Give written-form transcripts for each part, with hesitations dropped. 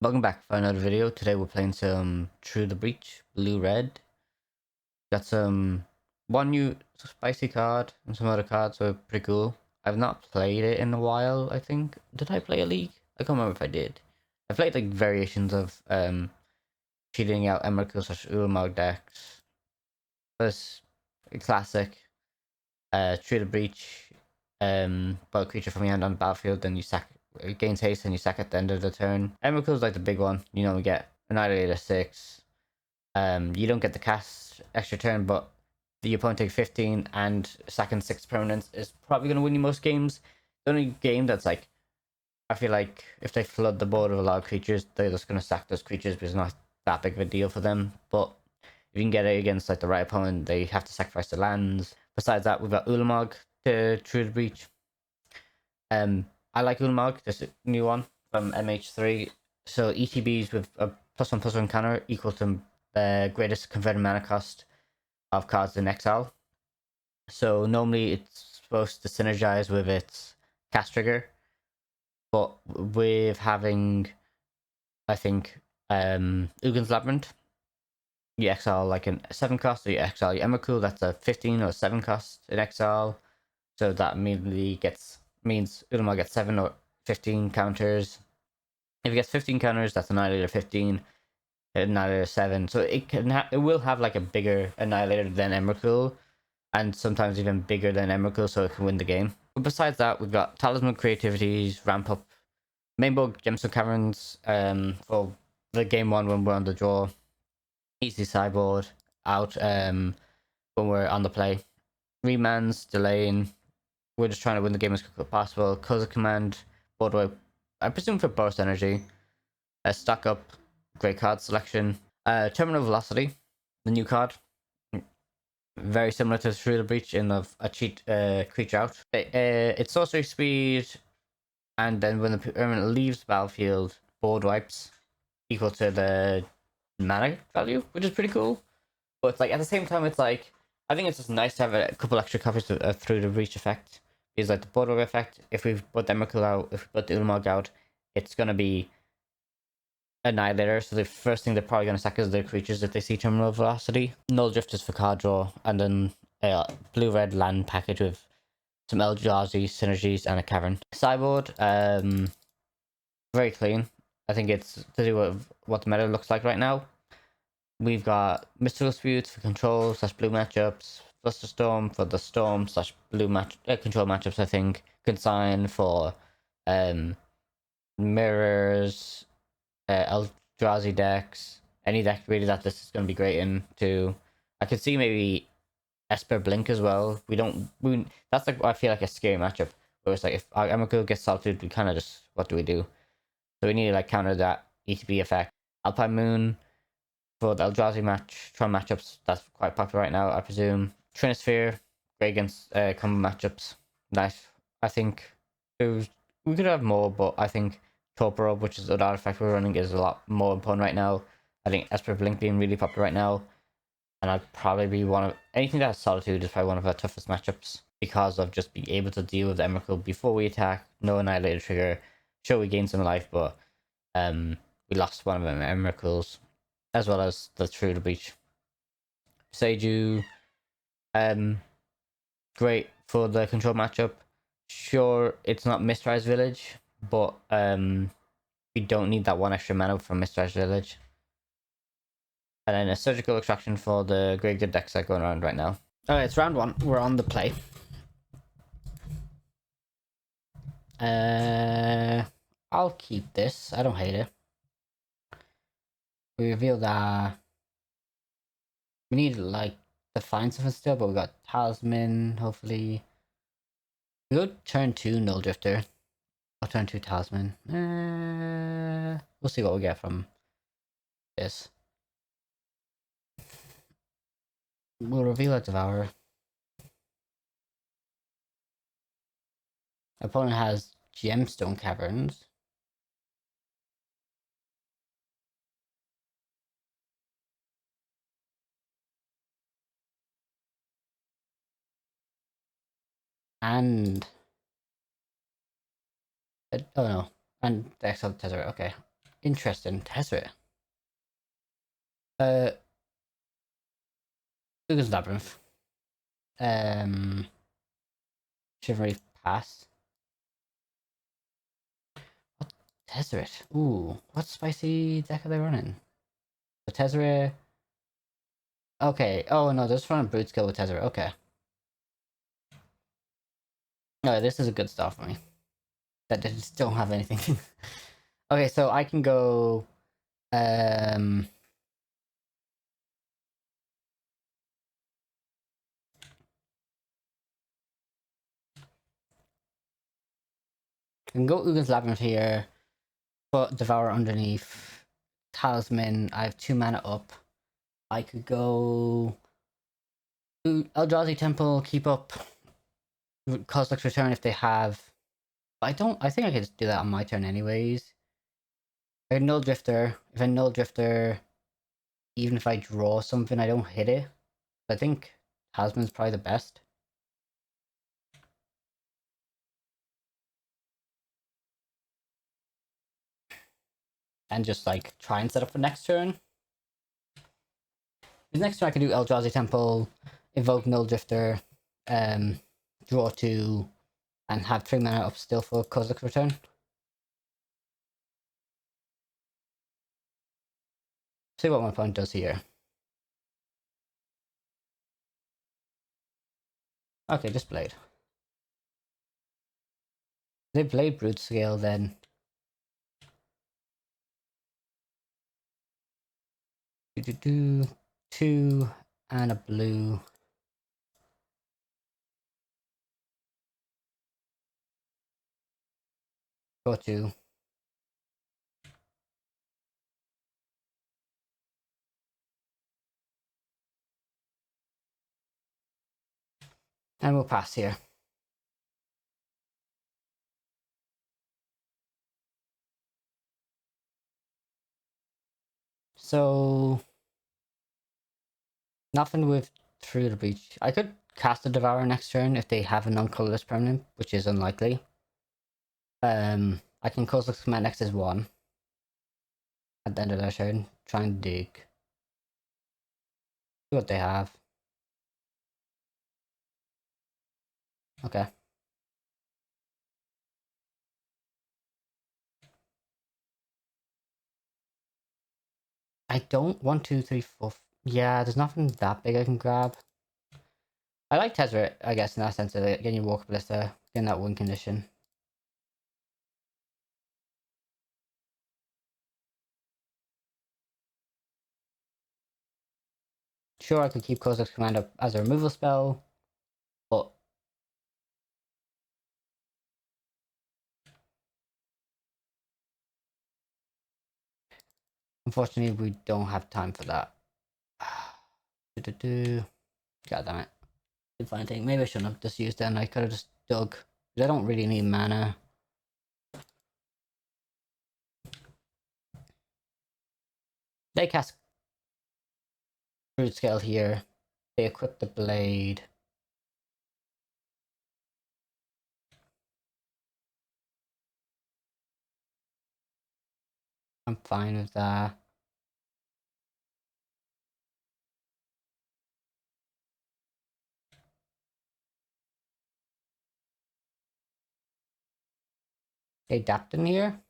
Welcome back for another video. Today we're playing some Through the Breach, blue-red. Got some one new spicy card and some other cards, so pretty cool. I've not played it in a while, I think. Did I play a league? I can't remember if I did. I played like variations of cheating out Emrakul slash Ulamog decks. First a classic Through the Breach, put a creature from your hand on the battlefield, then you sack it gains haste and you sack at the end of the turn. Emrakul's like the big one. You know, we get Annihilator 6. You don't get the cast extra turn, but the opponent takes 15 and sacking 6 permanents is probably going to win you most games. The only game that's like, I feel like if they flood the board with a lot of creatures, they're just going to sack those creatures because it's not that big of a deal for them. But if you can get it against like the right opponent, they have to sacrifice the lands. Besides that, we've got Ulamog to Through the Breach. I like Ulamog, this new one from MH3. So ETBs with a +1/+1 counter equal to the greatest converted mana cost of cards in exile. So normally it's supposed to synergize with its cast trigger, but with having, I think, Ugin's Labyrinth, you exile like a 7 cost, or you exile your Emrakul, that's a 15 or 7 cost in exile. So that immediately means Ulamog gets 7 or 15 counters. If it gets 15 counters, that's Annihilator 15, Annihilator 7. So it will have like a bigger Annihilator than Emrakul, and sometimes even bigger than Emrakul, so it can win the game. But besides that, we've got Talisman Creativities, Ramp Up, Mainbow Gemstone Caverns, for the game 1 when we're on the draw. Easy sideboard out when we're on the play. Remands, delaying. We're just trying to win the game as quick as possible. Close command, board wipe, I presume for burst energy. Stack up, great card selection. Terminal Velocity, the new card. Very similar to Through the Breach in of a cheat creature out. It's sorcery speed, and then when the permanent leaves the battlefield, board wipes equal to the mana value, which is pretty cool. But it's like at the same time, it's like I think it's just nice to have a couple extra copies of Through the Breach effect. Because like the board wipe effect, if we put the Emrakul out, if we put the Ulamog out, it's gonna be Annihilator, so the first thing they're probably going to sack is their creatures if they see Terminal Velocity. Null Drift is for card draw, and then a blue-red land package with some Eldrazi synergies and a cavern. Sideboard, very clean. I think it's to do with what the meta looks like right now. We've got Mystical Disputes for control / blue matchups, Flusterstorm for the storm / blue control matchups, I think. Consign for mirrors, Eldrazi decks, any deck really that this is going to be great in too. I could see maybe Esper Blink as well. That's like I feel like a scary matchup where it's like if our Emrakul gets salted, we kind of just what do we do? So we need to like counter that ETB effect. Alpine Moon for the Eldrazi Tron matchups, that's quite popular right now, I presume. Trinisphere, great against combo matchups. Nice. I think we could have more, but I think Torpor, which is the artifact we're running, is a lot more important right now. I think Esper Blink being really popular right now, and I'd probably be anything that has Solitude is probably one of our toughest matchups because of just being able to deal with Emrakul before we attack, no Annihilator trigger. Sure, we gained some life, but we lost one of them Emrakuls, as well as the Through the Breach. Seiju, great for the control matchup. Sure, it's not Mistrise Village, but we don't need that one extra mana from Mistrise Village. And then a Surgical Extraction for the great good decks that are going around right now. Alright, it's round 1. We're on the play. I'll keep this. I don't hate it. We revealed we need like to find something still, but we got Talisman, hopefully. We go turn 2 Null Drifter. I'll turn 2 Talisman. We'll see what we get from this. We'll reveal a Devourer. Opponent has Gemstone Caverns. And oh no, and the Exiled Tezzeret, okay. Interesting. Tezzeret. Google's Labyrinth. Chivalry Pass. What Tezzeret? Ooh, what spicy deck are they running? The Tezzeret. Okay. Oh no, they're just running Broodscale with Tezzeret. Okay. No, this is a good start for me. That just don't have anything. Okay, so I can go. I can go Ugin's Labyrinth here, put Devour underneath, Talisman, I have 2 mana up. I could go Eldrazi Temple, keep up Cosmic's Return if they have. But I think I could just do that on my turn anyways. I Null Drifter. If I Null Drifter, even if I draw something, I don't hit it. I think Talisman's probably the best. And just like try and set up for next turn. The next turn I can do Eldrazi Temple, evoke Null Drifter, draw 2, and have 3 mana up still for Kozilek's Return. See what my opponent does here. Okay, just Blade. They played Broodscale then. Do 2 and a blue. Draw 2. And we'll pass here. So nothing with Through the Breach. I could cast a Devourer next turn if they have a non-colorless permanent, which is unlikely. I can Kozilek's Command X as 1 at the end of their turn. Try and dig. See what they have. Okay. I don't 1, 2, 3, 4. Yeah, there's nothing that big I can grab. I like Tezzeret, I guess, in that sense of getting your Walker Ballista, getting that win condition. Sure, I could keep Kozilek's Command up as a removal spell, but unfortunately we don't have time for that. God damn it. Fine thing. Maybe I shouldn't have just used them. I could have just dug. I don't really need mana. They cast Broodscale here. They equip the blade. I'm fine with that. They adapt in here.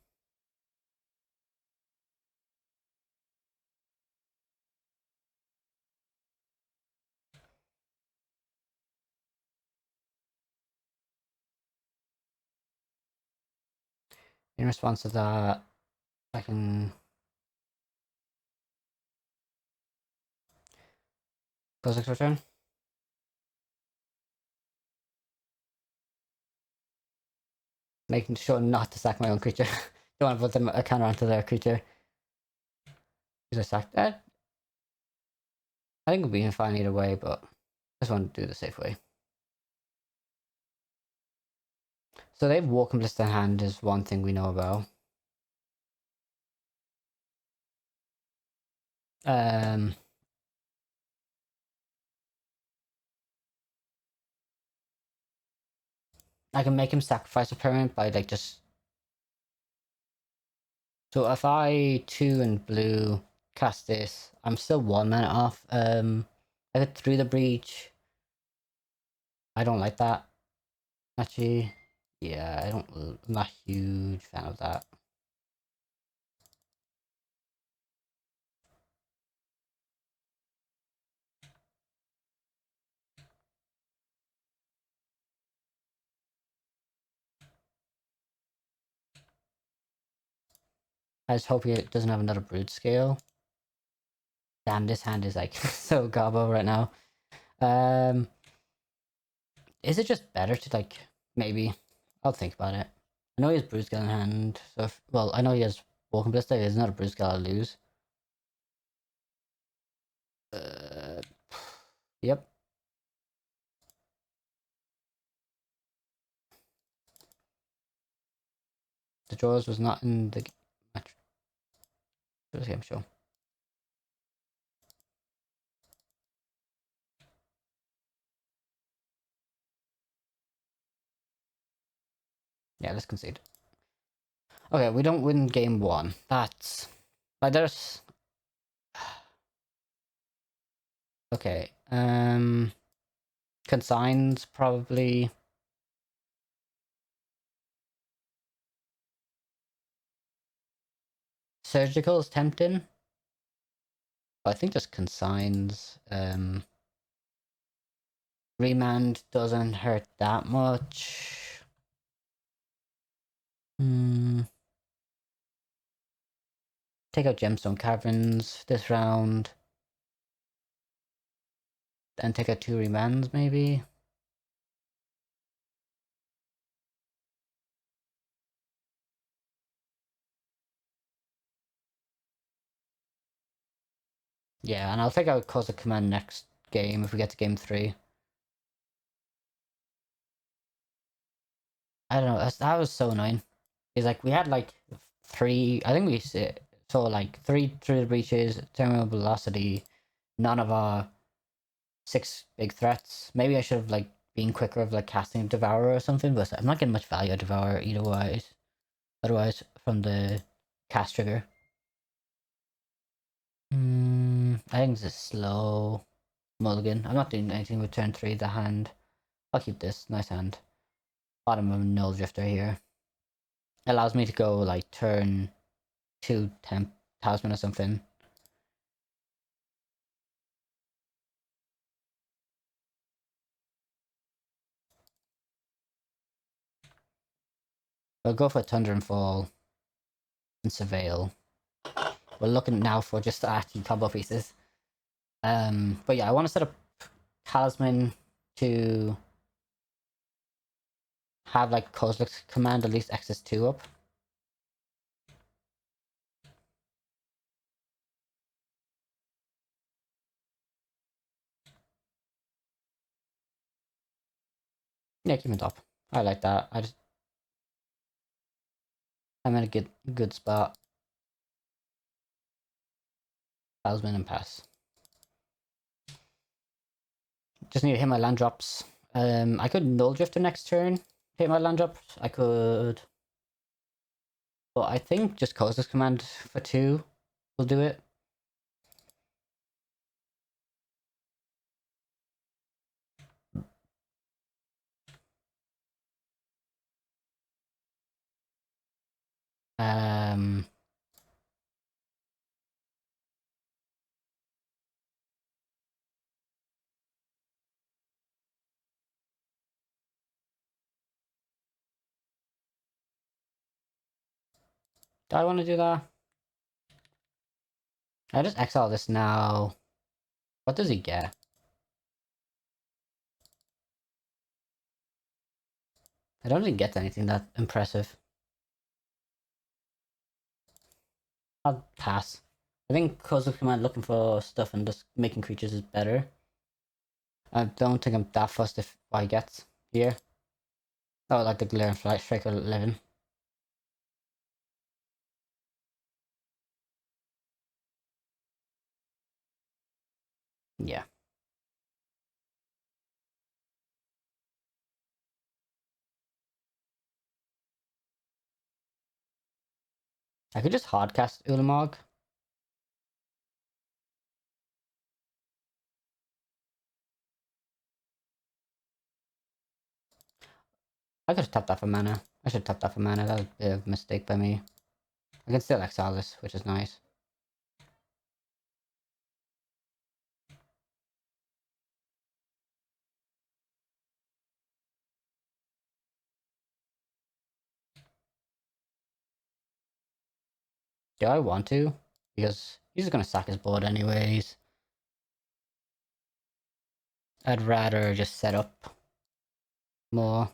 In response to that, I can Kozilek's Return. Making sure not to sack my own creature. Don't want to put them a counter onto their creature. Because I sacked that. I think we'll be fine either way, but I just want to do the safe way. So they have Walking Ballista in hand is one thing we know about. I can make him sacrifice a permanent by like just So if I 2 and blue cast this, I'm still 1 mana off. I get through the breach. I don't like that. Actually, yeah, I'm not a huge fan of that. I just hope it doesn't have another Broodscale. Damn, this hand is like so gobbo right now. Is it just better to like maybe? I'll think about it. I know he has Broodscale in hand, so well, I know he has Walking Ballista. There's not a Broodscale I'll lose. Uh, yep. The drawers was not in the match. This game show. Yeah, let's concede. Okay, we don't win game 1. That's like there's okay. Consigns probably. Surgical is tempting. But I think just consigns. Remand doesn't hurt that much. Take out Gemstone Caverns this round. Then take out 2 remands maybe. Yeah, and I'll take out Cosmic Command next game if we get to game 3. I don't know, that was so annoying. It's like we had like 3, I think we saw like 3 through the breaches, terminal velocity, none of our 6 big threats. Maybe I should have like been quicker of like casting Devourer or something, but I'm not getting much value out of Devourer either wise. Otherwise, from the cast trigger. I think this is slow. Mulligan. I'm not doing anything with turn 3, the hand. I'll keep this. Nice hand. Bottom of Null Drifter here. Allows me to go like turn 2 temp talisman or something. We'll go for Thunder and Fall and Surveil. We're looking now for just actually combo pieces. But yeah, I want to set up Talisman to have like Cosmic Command at least access 2 up. Yeah, keep it up. I like that. I'm in a good spot. Talisman and pass. Just need to hit my land drops. I could Null Drifter next turn. Hit my land drops. I could. But I think just Cosmic Command for 2 will do it. Um. Do I want to do that? I just exile this now. What does he get? I don't think he gets anything that impressive. I'll pass. I think Cosmic Command looking for stuff and just making creatures is better. I don't think I'm that fussed if I get here. Oh, like the Glare and Flight Striker 11. Yeah. I could just hardcast Ulamog. I could have tapped that for mana. I should have tapped that for mana. That was a bit of a mistake by me. I can still exile this, which is nice. Do I want to? Because he's just gonna sack his board anyways. I'd rather just set up more.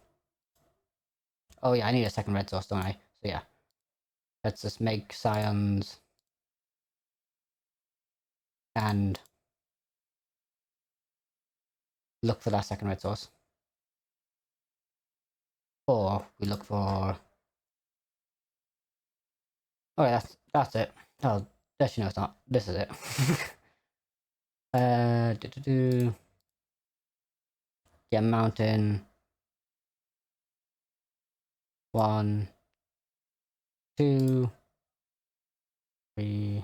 Oh yeah, I need a second red source, don't I? So yeah. Let's just make Scions. And look for that second red source. Or we look for... Okay, that's it. Oh, actually no, it's not. This is it. Yeah, mountain. 1, 2, 3,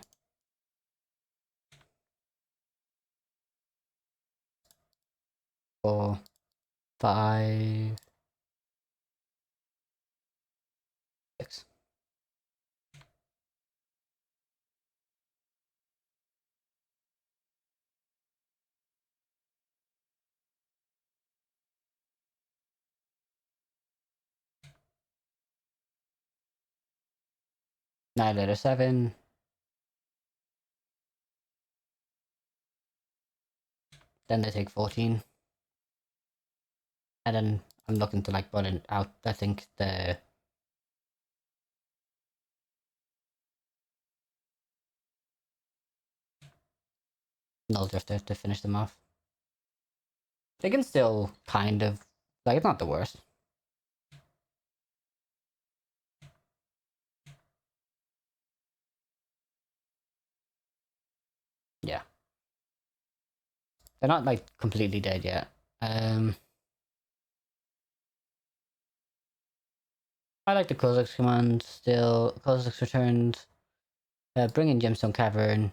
4, 5, 6. Annihilator 7. Then they take 14. And then I'm looking to like button out, I think, the... Null Drifter to finish them off. They can still kind of... Like, it's not the worst. Yeah. They're not, like, completely dead yet. I like the Kozilek's command still. Kozilek's returned. Bring in Gemstone Cavern.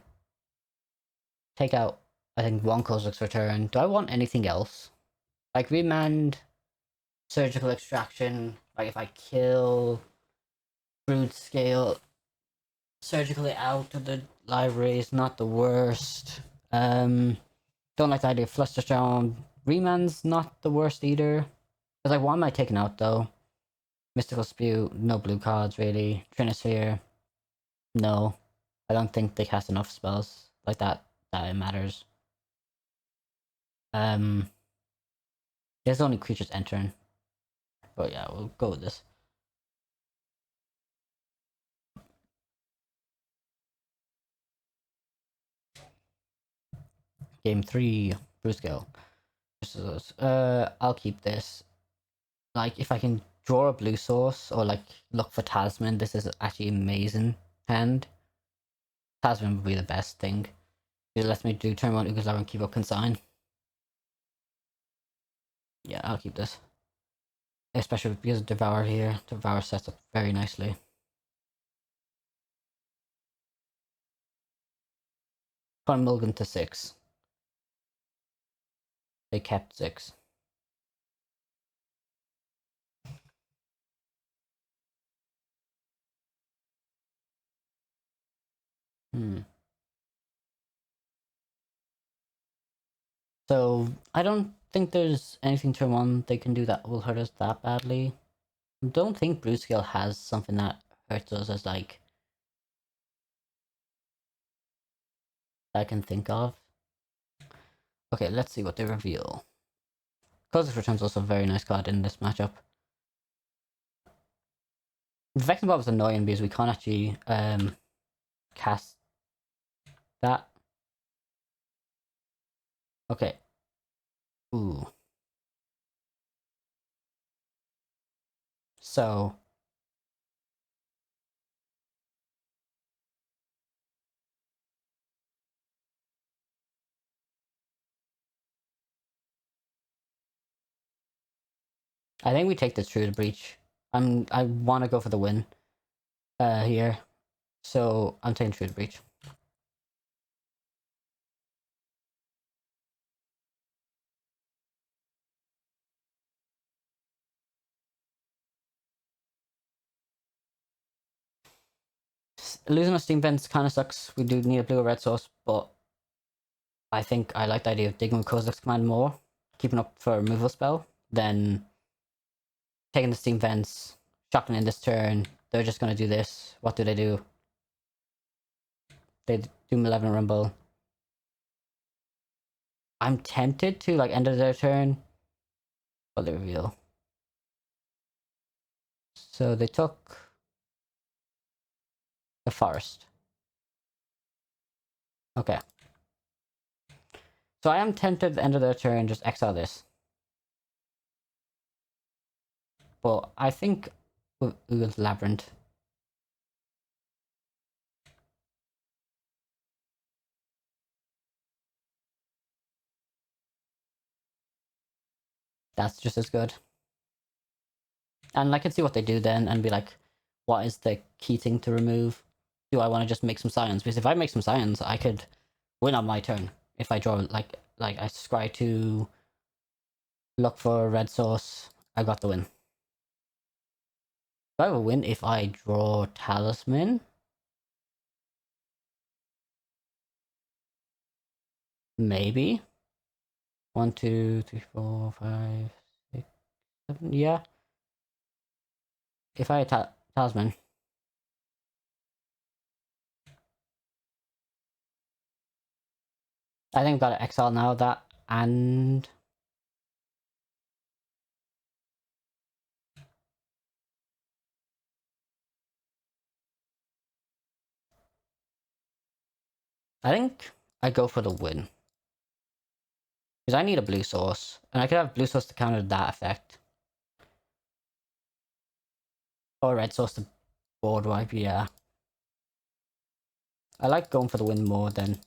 Take out, I think, one Kozilek's return. Do I want anything else? Like, remand, surgical extraction. Like, if I kill Broodscale, surgically out of the library is not the worst. Don't like the idea of Flusterstorm. Remand's not the worst either. Because, like, what am I taking out, though? Mystical Spew, no blue cards, really. Trinisphere, no. I don't think they cast enough spells like that it matters. There's only creatures entering. But yeah, we'll go with this. Game 3, Broodscale. I'll keep this. Like, if I can draw a blue source or like look for Talisman, this is actually amazing hand. Talisman would be the best thing. It lets me do turn 1 Ugazar and keep up Consign. Yeah, I'll keep this. Especially because of Devour here. Devour sets up very nicely. Put Mulligan to 6. They kept 6. So, I don't think there's anything turn 1 they can do that will hurt us that badly. I don't think Broodscale has something that hurts us as, like, I can think of. Okay, let's see what they reveal. Cosmic Return's also a very nice card in this matchup. Vexing Bob is annoying because we can't actually cast that. Okay. Ooh. So I think we take this through the breach. I want to go for the win here. So I'm taking Through the Breach. Losing a Steam Vents kind of sucks. We do need a blue or red source, but I think I like the idea of digging with Kozilek's Command more, keeping up for a removal spell, than taking the Steam Vents, shocking in this turn. They're just going to do this. What do? They do Malevolent Rumble. I'm tempted to like end of their turn, but they reveal. So they took the Forest. Okay. So I am tempted at the end of their turn, just exile this. But I think with Labyrinth. That's just as good. And I can see what they do then and be like, what is the key thing to remove? Do I want to just make some scions? Because if I make some scions, I could win on my turn. If I draw like I scry to look for a red source, I got the win. Do I have a win if I draw Talisman? Maybe. 1, 2, 3, 4, 5, 6, 7. Yeah. If I had Talisman. I think I've got to exile now that and I think I go for the win. Because I need a blue source. And I could have blue source to counter that effect. Or red source to board wipe, yeah. I like going for the win more than...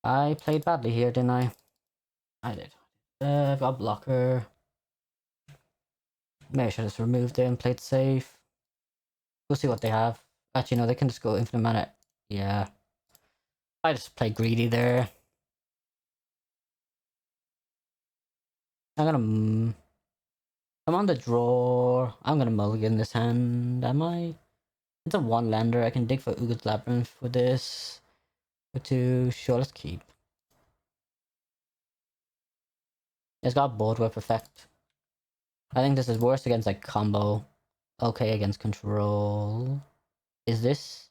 I played badly here, didn't I? I did. I've got blocker. Maybe I should have just removed it and played safe. We'll see what they have. Actually, no, they can just go infinite mana. Yeah. I just play greedy there. I'm gonna... I'm on the draw. I'm gonna mulligan this hand. Am I? It's a 1-lander. I can dig for Ugith's Labyrinth for this. Go to... Sure, let's keep. It's got a board whip effect. I think this is worse against like combo. Okay against control. Is this?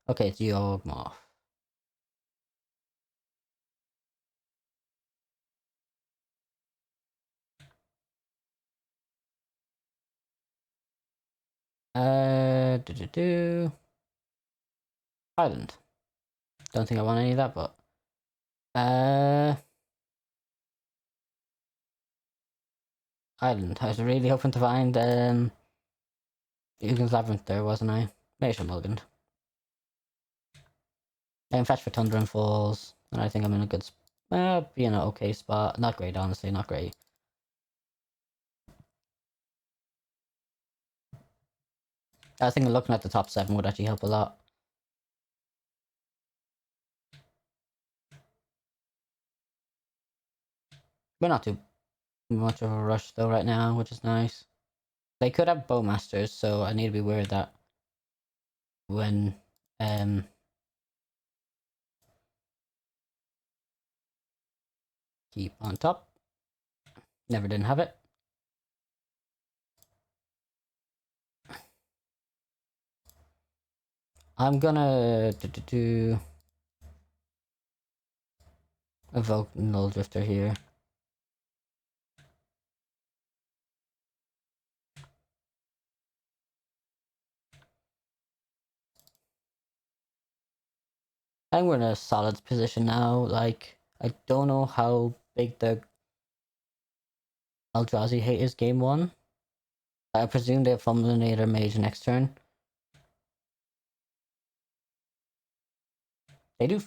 Okay, it's Yawgmoth. Do. Island. Don't think I want any of that, but Island. I was really hoping to find Ugith's Labyrinth there, wasn't I? Maybe I should mulligan. I can fetch for Thunder and Falls, and I think I'm in a good be in an okay spot. Not great, honestly, not great. I think looking at the top 7 would actually help a lot. We're not too much of a rush though right now, which is nice. They could have Bowmasters, so I need to be aware of that when keep on top. Never didn't have it. I'm gonna evoke Null Drifter here. I think we're in a solid position now. Like, I don't know how big the Eldrazi hate is game 1. I presume they have Fulminator Mage next turn. They do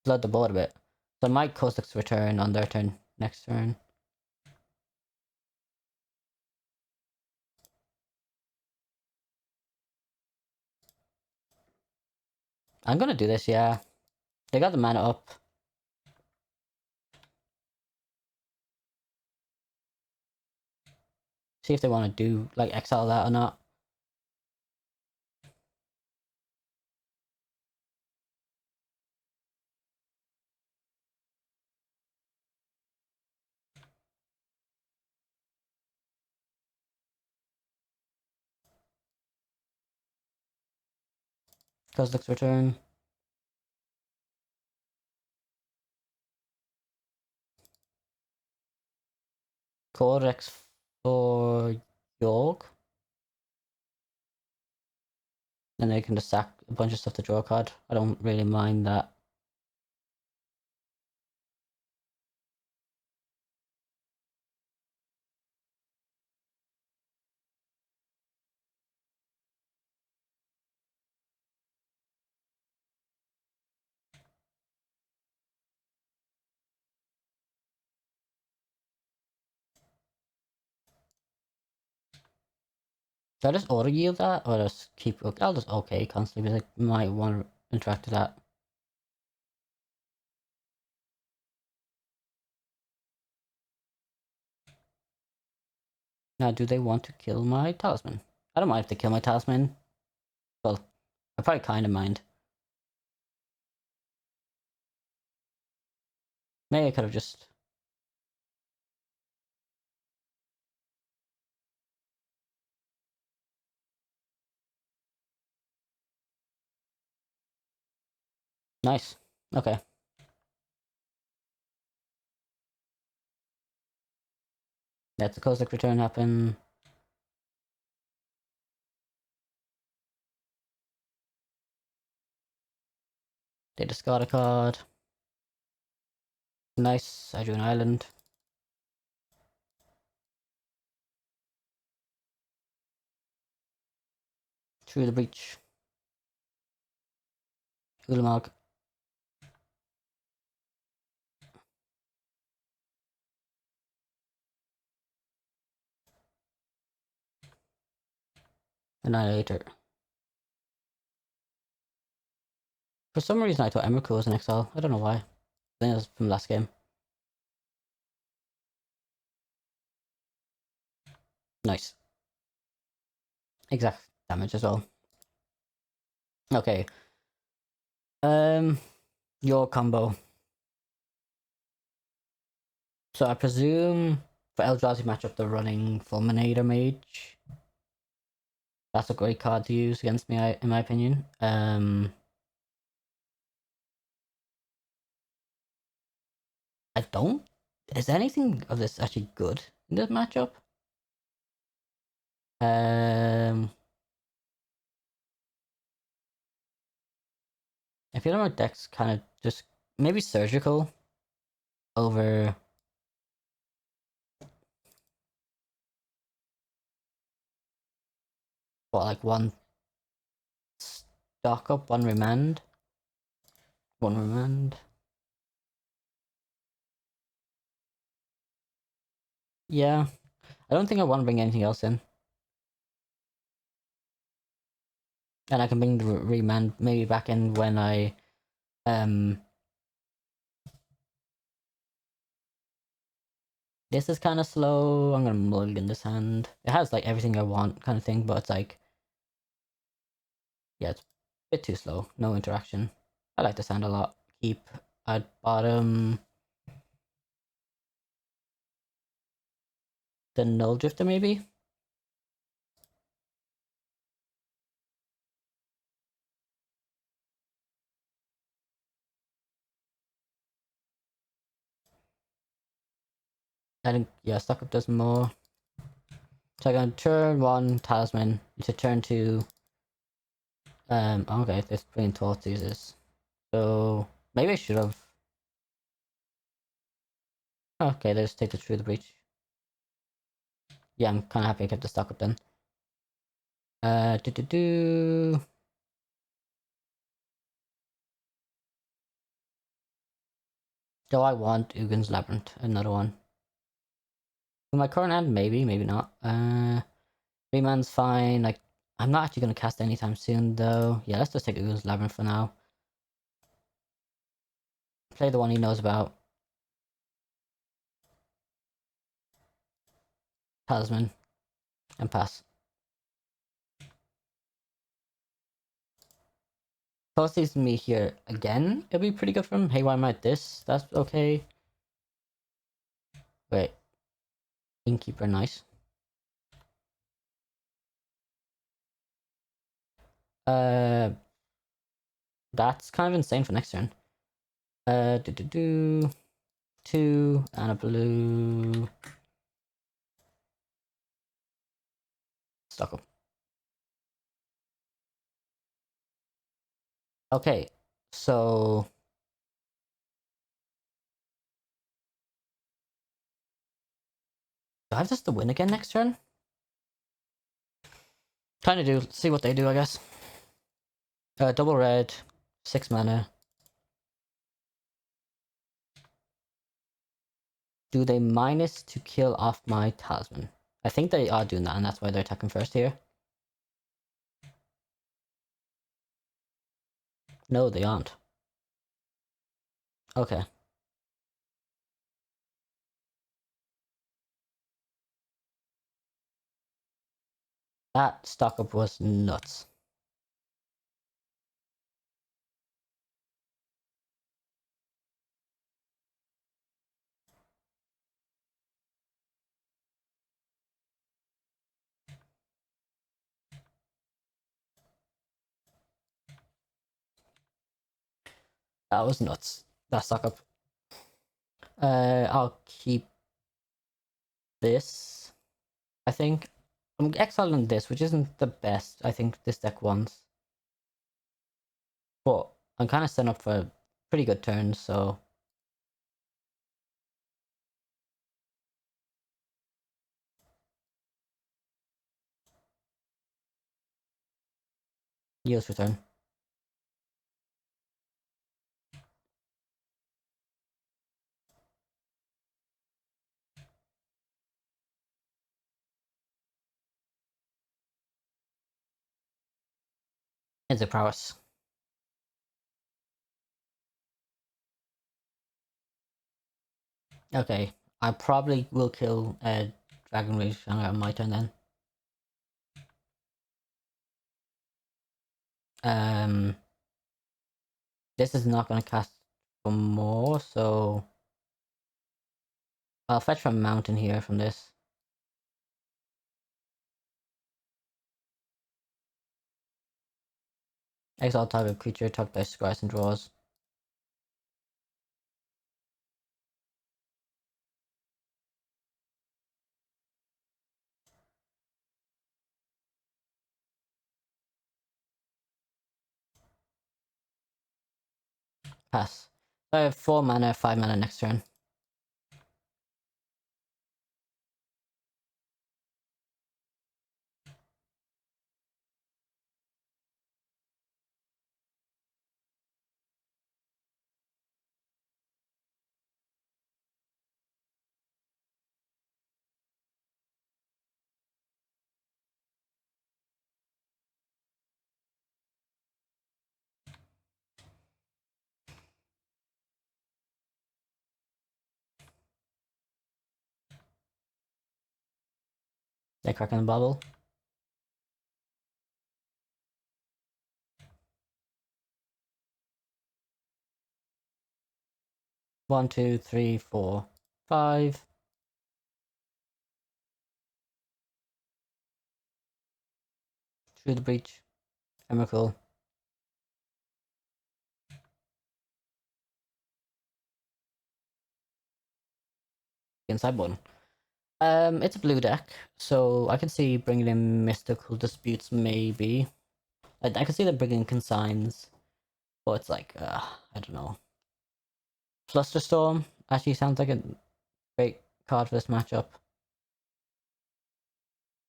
flood the board a bit. So I might Kozilek's Return on their turn next turn. I'm gonna do this, yeah. They got the mana up. See if they want to do, like, exile that or not. Kozilek's Return. Codex for Yawg. Then they can just sack a bunch of stuff to draw a card. I don't really mind that. Should I just auto yield that or just keep? I'll just okay constantly because I might want to interact with that. Now, do they want to kill my talisman? I don't mind if they kill my talisman. Well, I probably kind of mind. Maybe I could have just. Nice. Okay. Let the Kozilek Return happen. They discard a card. Nice. I drew an island. Through the breach. Ulamog. Annihilator. For some reason, I thought Emrakul was an exile. I don't know why. I think it was from last game. Nice. Exact damage as well. Okay. Your combo. So I presume for Eldrazi matchup they're running Fulminator Mage. That's a great card to use against me, in my opinion. I don't. Is anything of this actually good in this matchup? I feel like my deck's kind of just maybe surgical over. What, like one stock up, one remand? One remand. Yeah. I don't think I want to bring anything else in. And I can bring the remand maybe back in when I this is kind of slow. I'm gonna mulligan this hand. It has like everything I want kind of thing, but it's like, yeah, it's a bit too slow. No interaction. I like this hand a lot. Keep at bottom. The Null Drifter maybe? I think, yeah, Stock Up does more. So I'm gonna turn one Talisman to turn two. Okay, there's Queen Thought users. So maybe I should have. Okay, let's take the Through the Breach. Yeah, I'm kind of happy I kept the Stock Up then. Do do do. Do I want Ugin's Labyrinth? Another one. With my current hand, maybe, maybe not. 3-man's fine. Like, I'm not actually gonna cast anytime soon though. Yeah, let's just take Ugin's Labyrinth for now. Play the one he knows about. Talisman. And pass. If he sees me here again, it'll be pretty good for him. Hey, why am I this? That's okay. Wait. Innkeeper, nice. Uh, that's kind of insane for next turn. Do 2 and a blue. Stock up. Okay, so do I have this to win again next turn? Kind of do. See what they do, I guess. Double red, 6 mana. Do they minus to kill off my talisman? I think they are doing that, and that's why they're attacking first here. No, they aren't. Okay. That stock up was nuts. That was nuts. That stock up. I'll keep this. I think I'm exiling this, which isn't the best. I think this deck wants, but I'm kind of setting up for a pretty good turn. So use return. Izzet Prowess. Okay, I probably will kill Dragon Rage on my turn then. This is not going to cast for more, so I'll fetch from Mountain here from this. Exile target creature, target dice scries and draws. Pass. So I have 4 mana, 5 mana next turn. They crack in the bubble. One, two, three, four, 5. Through the breach. Emrakul. Inside one. It's a blue deck, so I can see bringing in Mystical Disputes maybe. I can see them bringing in Consigns, but it's like, I don't know. Flusterstorm actually sounds like a great card for this matchup.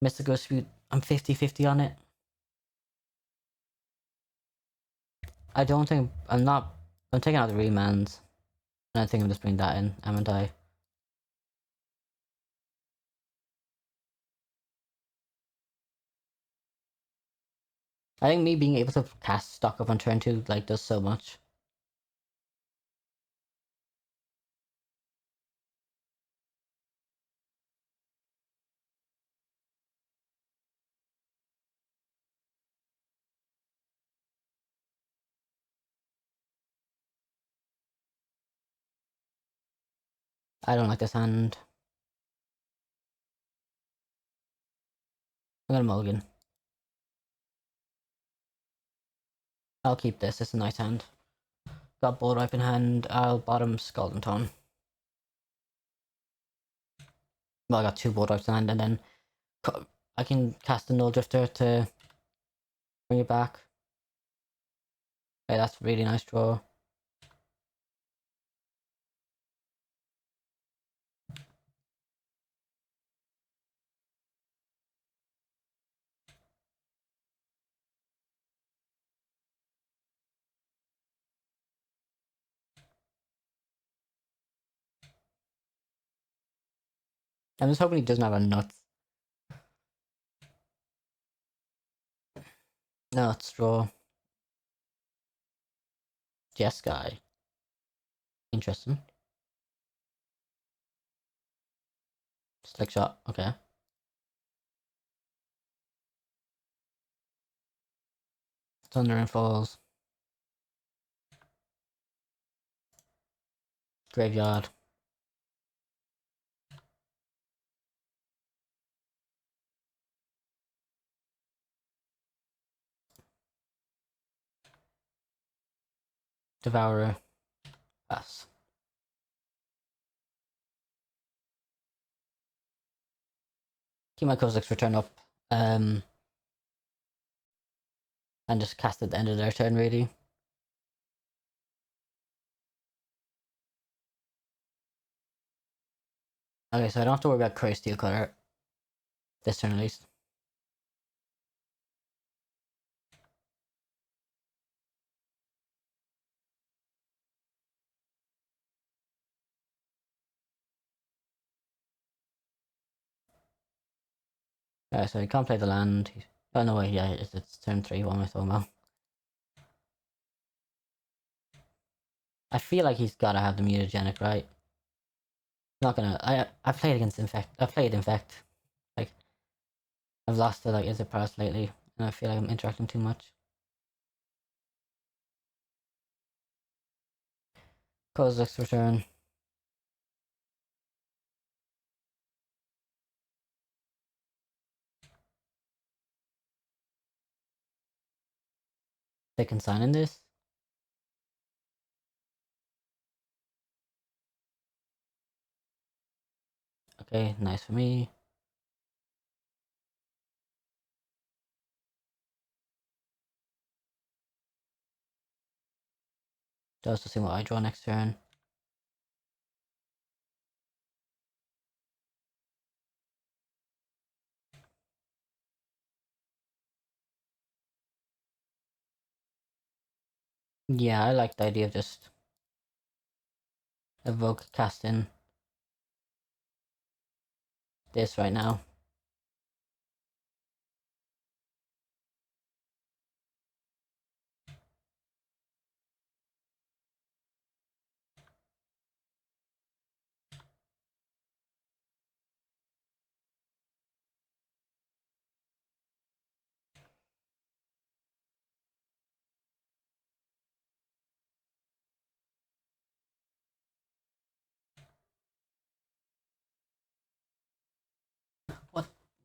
Mystical Dispute, I'm 50-50 on it. I don't think, I'm taking out the remands. And I think I'm just bringing that in, haven't I? I think me being able to cast stock up on turn 2 like does so much. I don't like this hand. I'm gonna mulligan. I'll keep this, it's a nice hand. Got board wipe in hand, I'll bottom Scalding Tone. Well, I got 2 board wipes in hand, and then I can cast a Null Drifter to bring it back. Okay, that's a really nice draw. I'm just hoping he doesn't have a nuts. Nuts draw. Jeskai. Interesting. Slick shot, okay. Thunder and Falls. Graveyard. Devourer. Pass. Keep my Kozilek's Return up. And just cast at the end of their turn, really. Okay, so I don't have to worry about Cray Steel Cutter. This turn, at least. So he can't play the land. Oh, no, wait, yeah, it's turn 3. What am I talking about? I feel like he's gotta have the mutagenic, right? Not gonna. I've played against Infect. I've played Infect. Like, I've lost to like Izzet Prowess lately, and I feel like I'm interacting too much. Kozilek's Return. They can sign in this. Okay, nice for me. Just to see what I draw next turn. Yeah, I like the idea of just evoke casting this right now.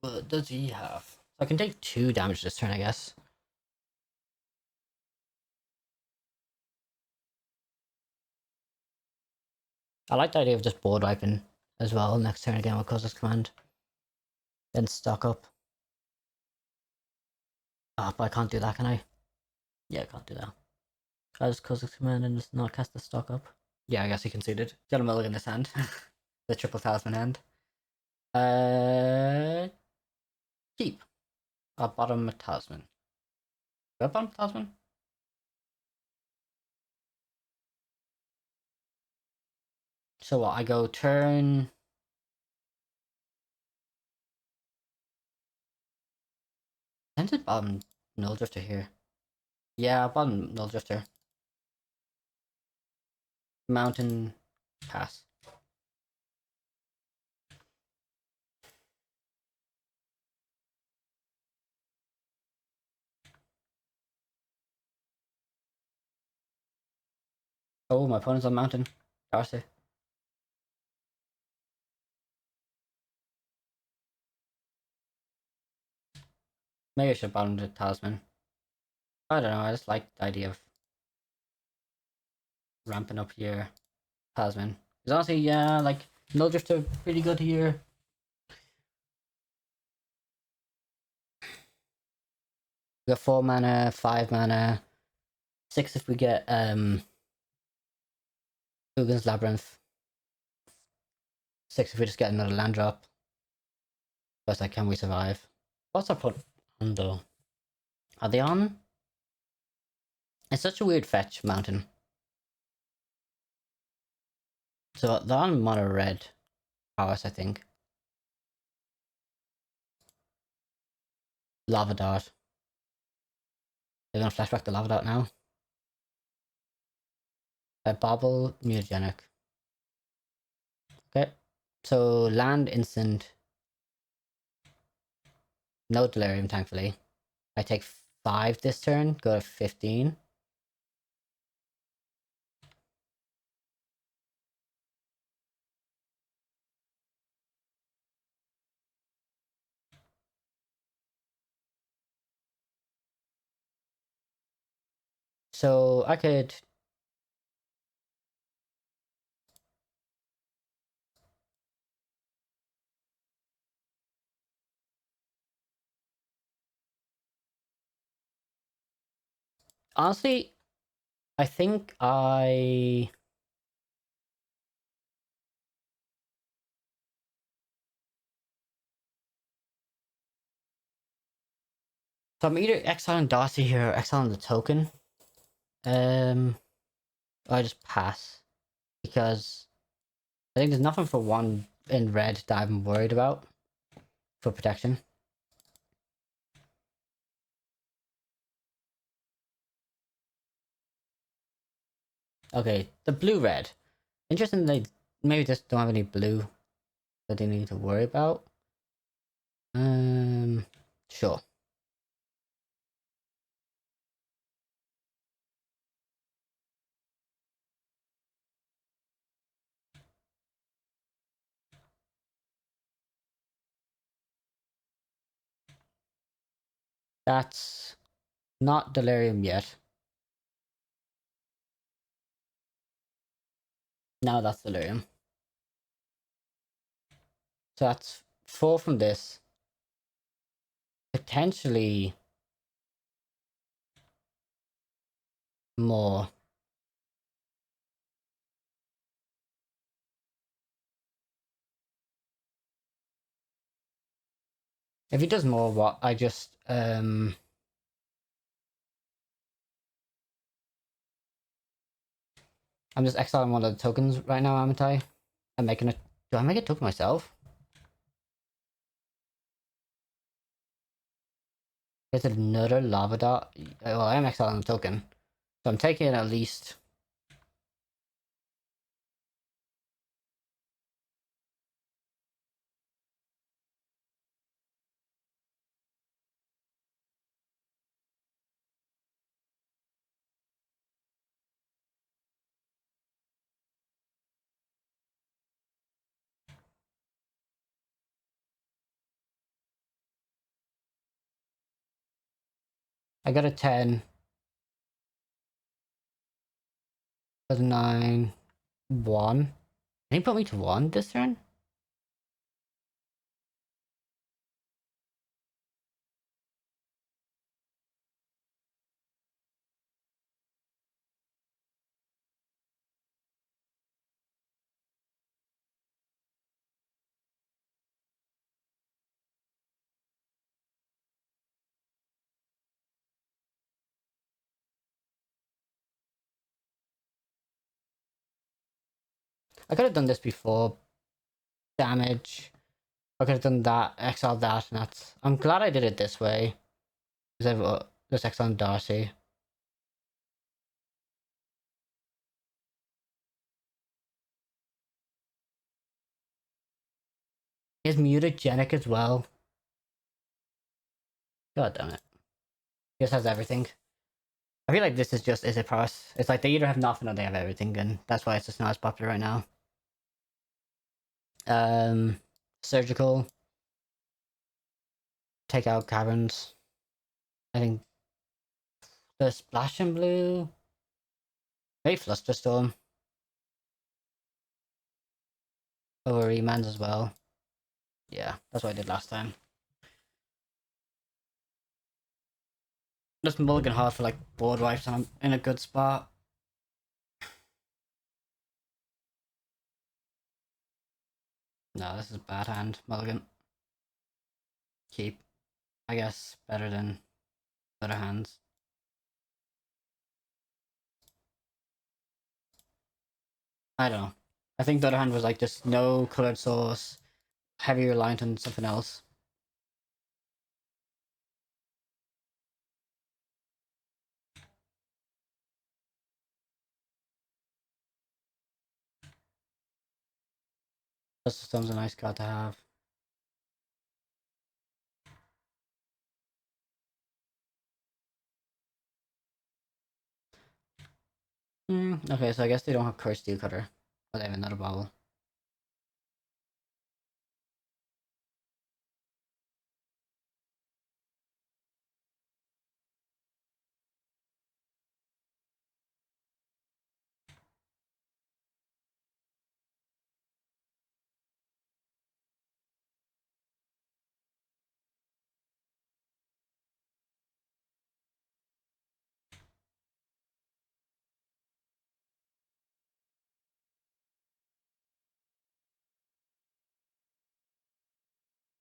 What does he have? I can take 2 damage this turn, I guess. I like the idea of just board wiping as well next turn again with Kozilek's Command. Then stock up. Oh, but I can't do that, can I? Yeah, I can't do that. I just Kozilek's Command and just not cast the stock up. Yeah, I guess he conceded. Got a mulligan in his hand. The triple talisman hand. Keep. Bottom talisman. Bottom talisman? So what? I go turn. I entered bottom null drifter here. Yeah, bottom null drifter. Mountain pass. Oh, my opponent's on mountain. Darcy. Maybe I should bottom the talisman. I don't know, I just like the idea of ramping up your talisman. Because honestly, yeah, like, null drifter pretty good here. We got 4 mana, 5 mana, 6 if we get Ugin's Labyrinth. 6 if we just get another land drop. But like, can we survive? What's our put on though? Are they on? It's such a weird fetch mountain. So they're on mono red prowess, I think. Lava dart. They're gonna flashback the lava dart now. Bobble, mutagenic. Okay. So land instant. No delirium, thankfully. I take 5 this turn, go to 15. So I could. Honestly, I think I. So I'm either exiling Darcy here or exiling the token. I just pass. Because I think there's nothing for 1 in red that I'm worried about for protection. Okay, the blue red. Interesting, they maybe just don't have any blue that they need to worry about. Sure. That's not delirium yet. Now that's delirium. So that's 4 from this. Potentially more. If he does more, what I just I'm just exiling one of the tokens right now, aren't I? I'm making a. Do I make a token myself? There's another lava dot. Well, I am exiling the token, so I'm taking at least. I got a 10. Got a 9. 1. Can he put me to 1 this turn? I could have done this before. Damage. I could have done that, exiled that, and that's... I'm glad I did it this way. Because I've just exiled Darcy. He has mutagenic as well. God damn it. He just has everything. I feel like this is just Izzet Prowess. It's like they either have nothing or they have everything, and that's why it's just not as popular right now. Surgical. Take out caverns. I think the splash and blue. Maybe Flusterstorm. Over Remans as well. Yeah, that's what I did last time. Just mulligan hard for like board wipes and I'm in a good spot. No, this is a bad hand. Mulligan. Keep. I guess better than other hands. I don't know. I think the other hand was like just no colored source, heavy reliant on something else. Storm's a nice card to have. Okay, so I guess they don't have Curse Steel Cutter. But they have another bobble.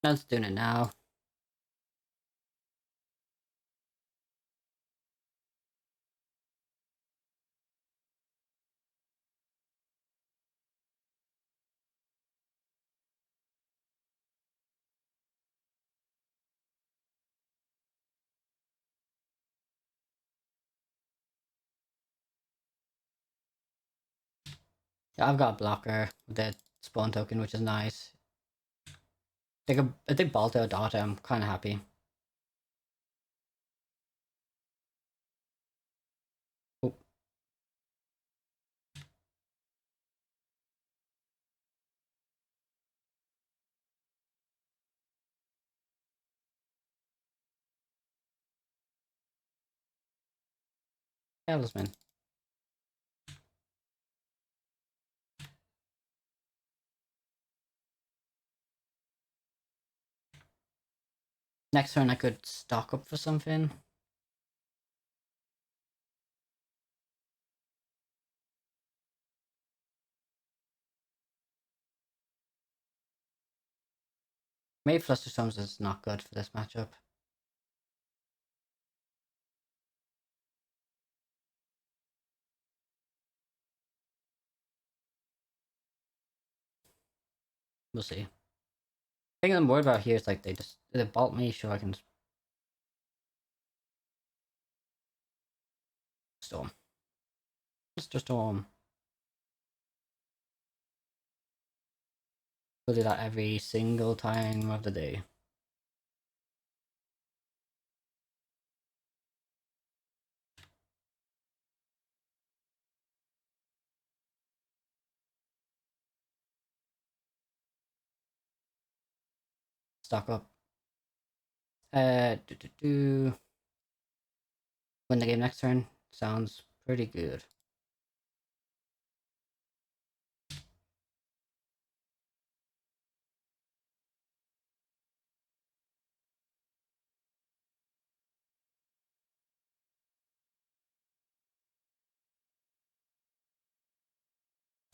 That's doing it now. Yeah, I've got a blocker with the spawn token, which is nice. I think Balto Data, I'm kind of happy. Oh. Talisman. Next turn I could stock up for something. Maybe Flusterstorms is not good for this matchup. We'll see. The thing I'm worried about here is like they bolt me, sure I can storm. Just storm. We'll do that every single time of the day. Stock up. Win the game next turn. Sounds pretty good.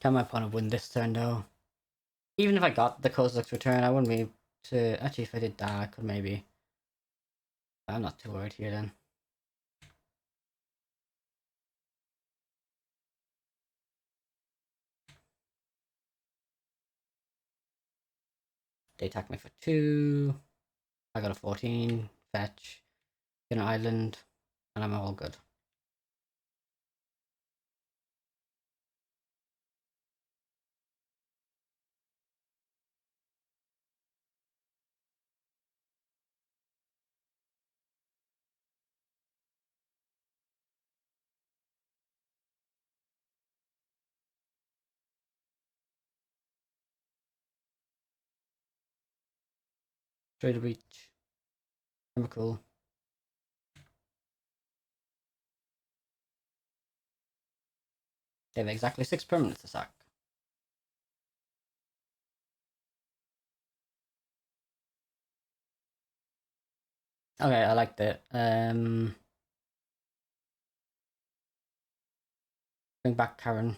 Can my opponent win this turn though? Even if I got the Kozilek's return, I wouldn't be able to... Actually, if I did that, I could maybe... I'm not too worried here then. They attack me for 2. I got a 14. Fetch. Get an island. And I'm all good. Trade the Breach. Remember cool. They have exactly 6 permanents to sack. Okay, I liked it. Bring back Karen.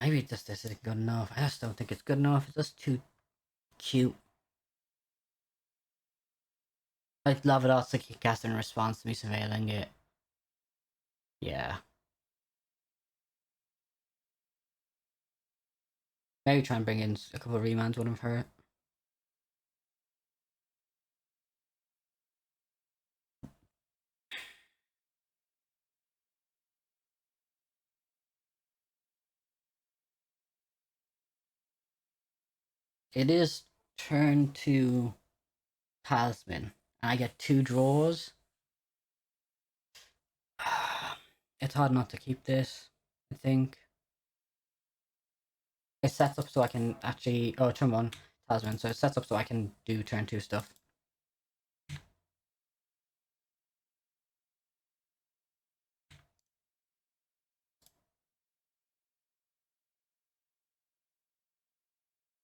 Maybe just this isn't good enough. I just don't think it's good enough. It's just too cute. Like Lavados to keep casting in response to me surveilling it. Yeah. Maybe try and bring in a couple of remands wouldn't hurt. It is turn to Tasman, and I get 2 draws. It's hard not to keep this, I think. It sets up so I can actually... Oh, turn 1, Tasman. So it sets up so I can do turn 2 stuff.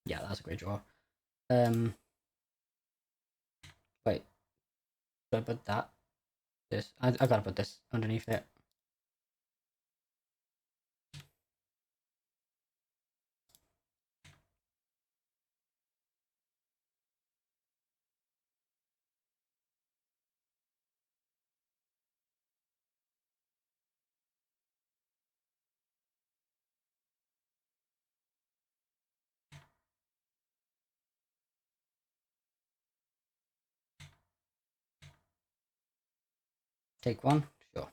Yeah, that's a great draw. Wait. Do I put that? This? I gotta put this underneath it. Take 1? Sure.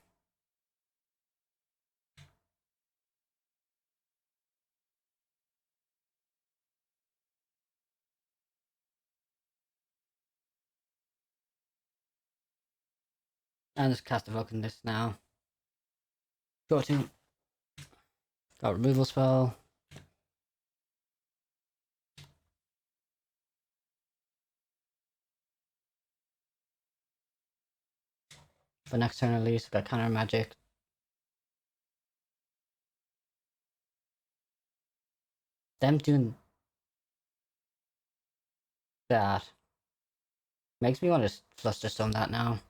And just cast a Vulcan this now. Draw 2. Got removal spell. For next turn at least, got counter magic. Them doing that makes me want to Flusterstone that now.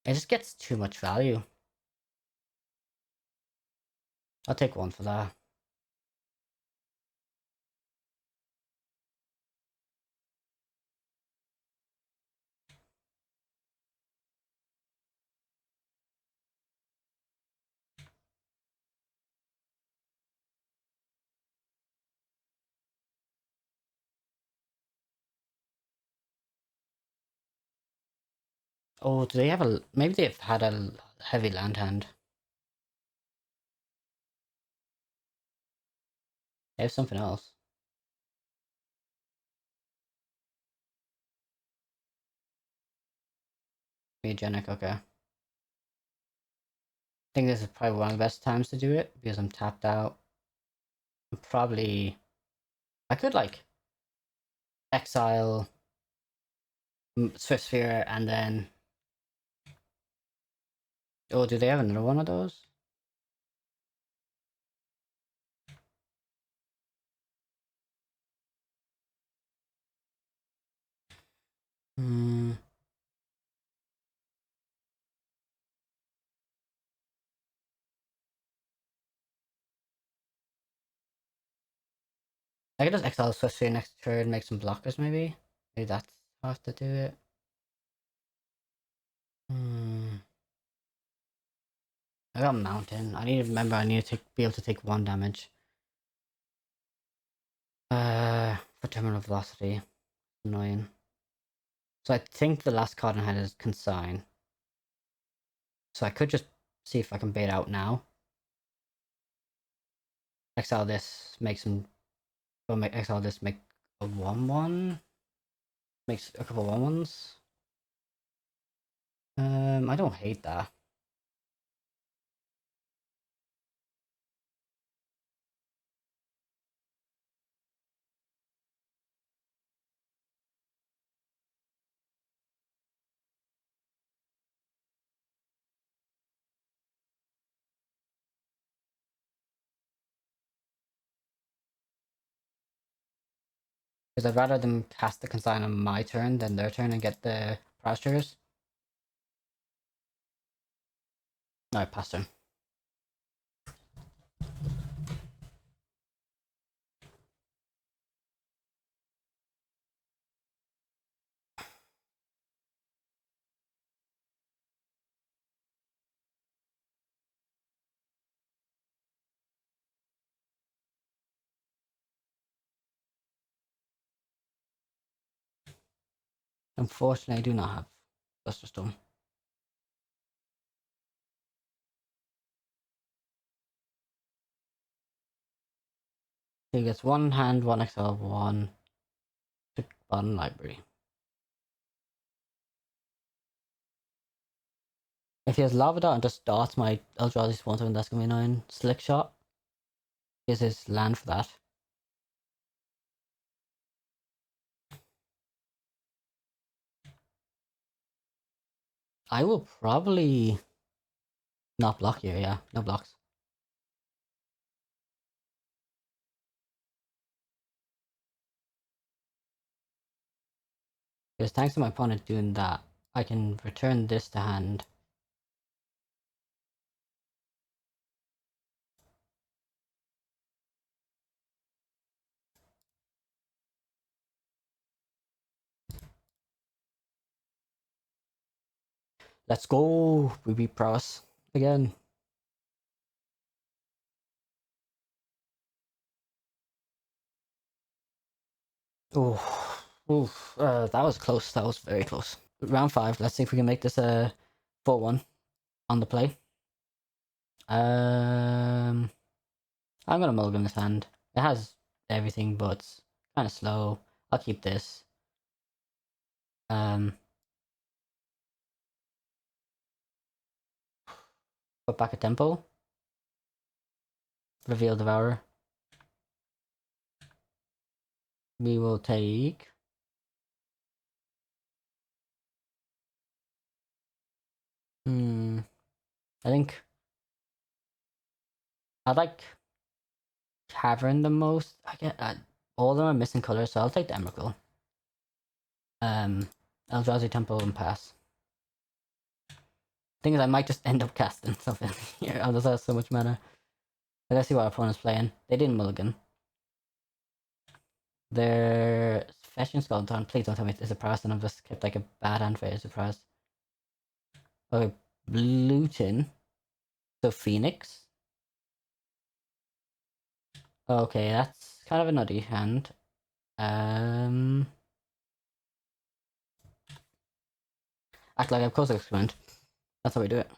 It just gets too much value. I'll take 1 for that. Oh, do they have a... Maybe they've had a heavy land hand. They have something else. Megenic, okay. I think this is probably one of the best times to do it because I'm tapped out. Probably... I could, like, exile Swift Sphere and then... Oh, do they have another one of those? Hmm... I could just exile Swift Sphere next turn, make some blockers maybe? Maybe that's how I have to do it. I got Mountain. I need to remember I need to be able to take 1 damage. For terminal velocity. Annoying. So I think the last card I had is Consign. So I could just see if I can bait out now. Exile this, make some... Or make exile this, make a 1-1. Makes a couple 1-1s. I don't hate that. Because I'd rather them cast the Consign on my turn than their turn and get the prize triggers. Alright, pass turn. Unfortunately, I do not have Buster Stone. He gets 1 hand, 1 exile, 1 to bottom library. If he has Lava Dart and just darts my Eldrazi Sponsor, that's gonna be annoying. Slick Shot is his land for that. I will probably not block here, yeah, no blocks. Because thanks to my opponent doing that, I can return this to hand. Let's go! We beat Prowess again. Oh, that was close. That was very close. Round 5. Let's see if we can make this a 4-1 on the play. I'm gonna mulligan this hand. It has everything, but it's kind of slow. I'll keep this. Put back a tempo. Reveal Devourer. We will take... I think... I like Cavern the most. I get all of them are missing colors, so I'll take the Emrakul. Eldrazi Tempo and pass. Thing is, I might just end up casting something here. I'll just have so much mana. Let's see what our opponent's playing. They didn't mulligan. They're fetching Skeleton. Please don't tell me it's a Prowess, and I've just kept like a bad hand for Izzet Prowess. Okay, Luton. So Phoenix. Okay, that's kind of a nutty hand. Act like I've close excrement. That's how we do it.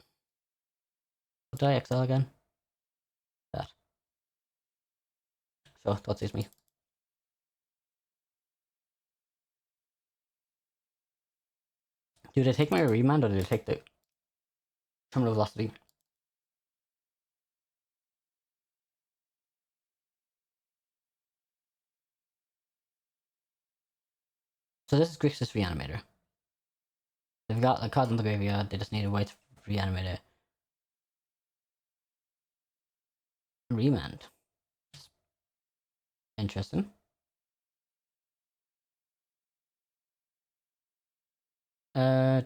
Did I exile again? That. Sure, that suits me. Do they take my remand or do they take the terminal velocity? So this is Grixis Reanimator. They've got a card in the graveyard, they just need a way to reanimate it. Remand. Interesting. Play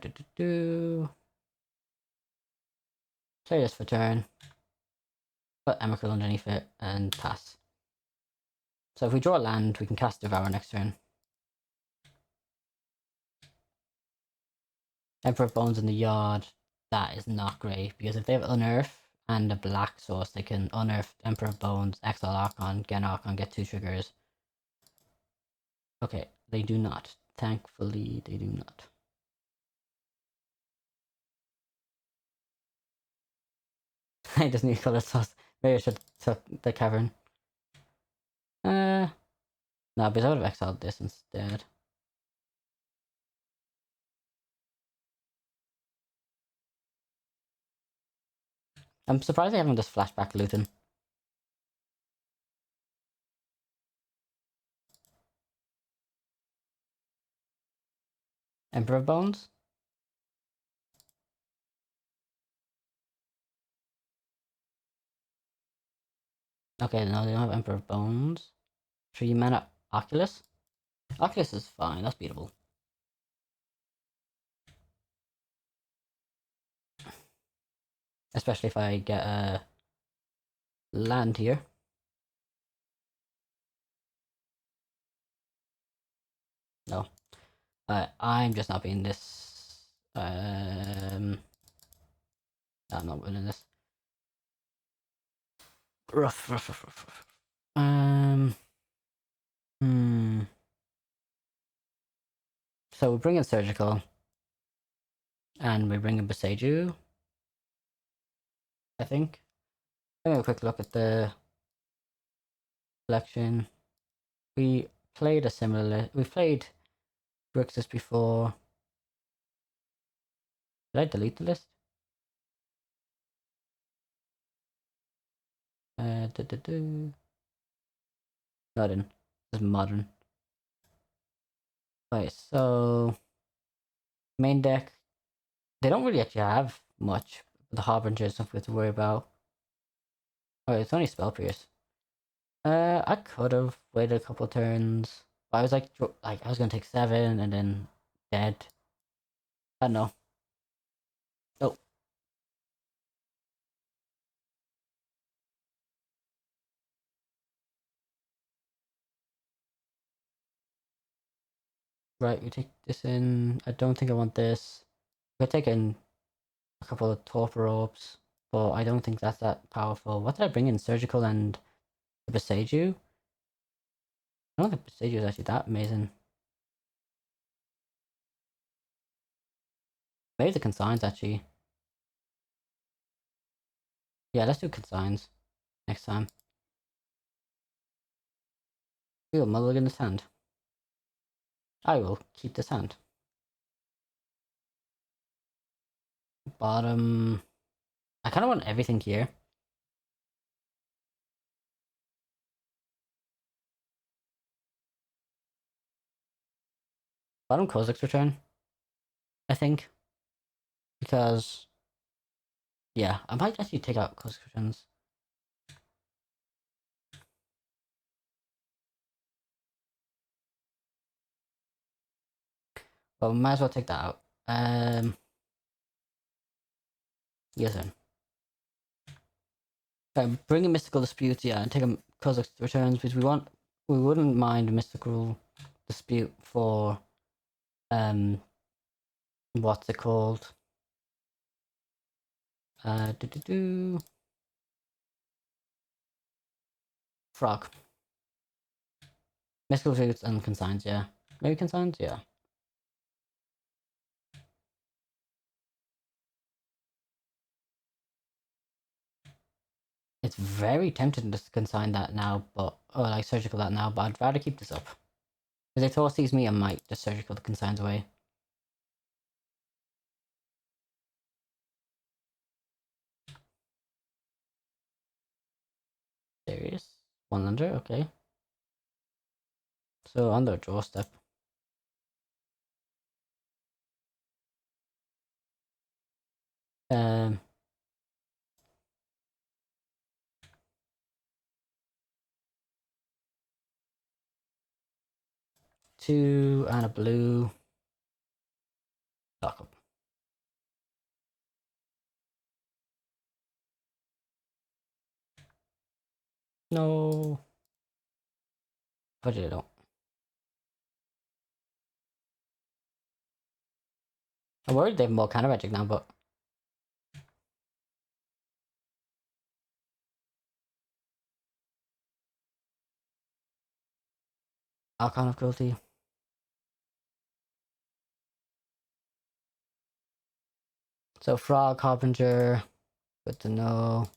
this for turn. Put Emrakul underneath it and pass. So if we draw a land, we can cast Devour next turn. Emperor of Bones in the yard. That is not great, because if they have Unearth and a black source, they can Unearth Emperor of Bones, exile Archon, get an Archon, get 2 triggers. Okay, they do not. Thankfully, they do not. I just need color sauce. Maybe I should took the cavern. No, because I would have exiled this instead. I'm surprised they haven't just flashback Luton. Emperor Bones? Okay, no, they don't have Emperor Bones. 3 mana Oculus? Oculus is fine, that's beatable. Especially if I get a land here. No. I'm just not being this. I'm not winning this. Rough. Hmm. So we bring in Surgical. And we bring in Beseju. I think. Let me have a quick look at the collection. We played a similar. We played Grixis before. Did I delete the list? No, I didn't. This is modern. Right, so main deck. They don't really actually have much. The Harbinger is something to worry about. Oh, it's only Spell Pierce. I could have waited a couple turns. But I was like I was gonna take 7 and then dead. I don't know. Oh, right. We take this in. I don't think I want this. We're taking a couple of Torpor Orbs, but I don't think that's that powerful. What did I bring in? Surgical and the Beseju? I don't think Beseju is actually that amazing. Maybe the Consigns actually. Yeah, let's do Consigns next time. We'll mulligan this hand. I will keep this hand. Bottom. I kind of want everything here. Bottom Kozilek's Return, I think. Because, yeah, I might actually take out Kozilek's Returns. But we might as well take that out. Yes, then. Bring a Mystical Dispute, yeah, and take a Kozilek's Returns because we wouldn't mind a Mystical Dispute for, what's it called? Uh, do do do. Frog. Mystical Disputes and Consigns, yeah. Maybe Consigns, yeah. It's very tempting to consign that now, but or like surgical that now, but I'd rather keep this up. Because if Thor sees me, I might just surgical the consigns away. Serious? 1 under, okay. So on the draw step. 'Em 2 and a blue. Lock up. No. Budget I don't. I'm worried they have more counter magic now, but Archon of Cruelty. So Frog Harbinger, good to know.